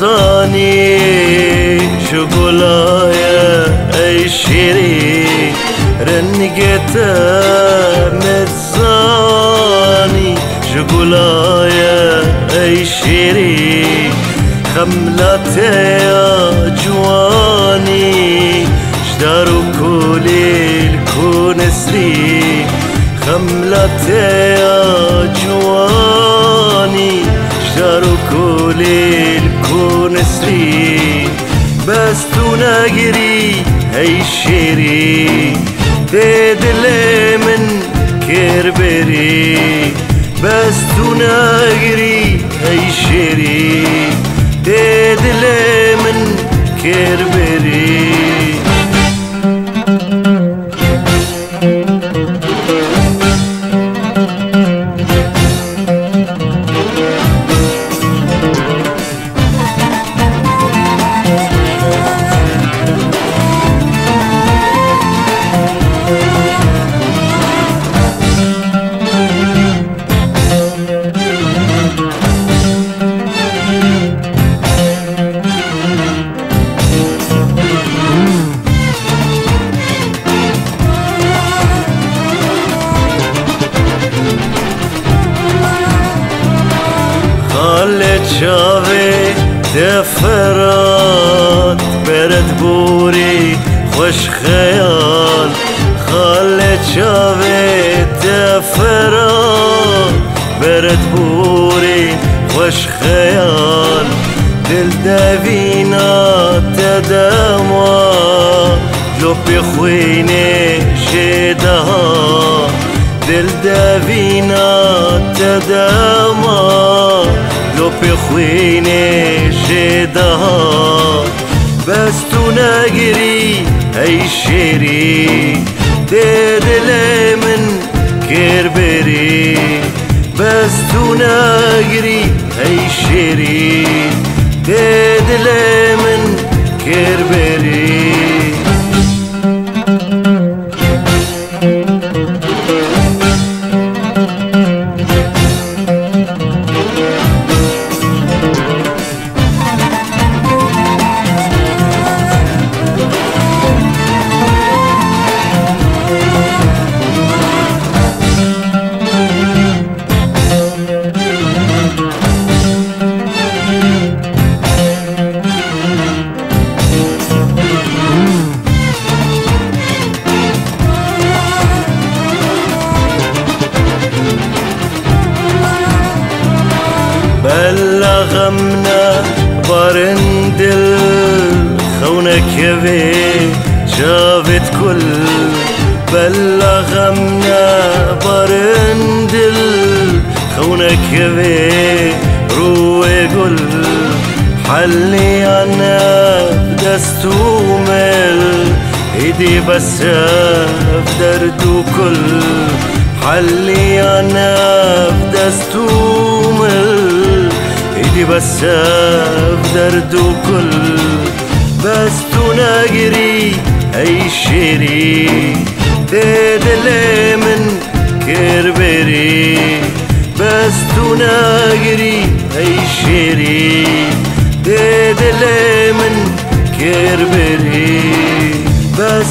متزاني شغلايا اي شيري رنقتا متزاني شغلايا اي شيري خملتي يا جواني شدارو كولي الكون سري خملتي يا جواني شدارو كولي الكون سري بس تناقري هاي شيري تدلي من كربري بس تناقري هاي شيري تدلي من كربري خلت شافي دفرات برد بوري خوش خيال خلت شافي دفرات برد بوري خوش خيال دل دفينا تدموا لو بخويني شدها دل دفينا تدموا لو بخويني شدها بس تناقري هاي شيري تدلي من كربري بس تناقري هاي شيري تدلي من كربري بلغمنا برندل خونك يبي شافت كل بلغمنا برندل خونك يبي روي قل حلي انا بدستومل ايدي بس بدردو كل حلي انا بدستومل ايدي بس بدردو كل بس تناقري اي شيري تدلي من كربري بس تناقري اي شيري تدلي من كربري بس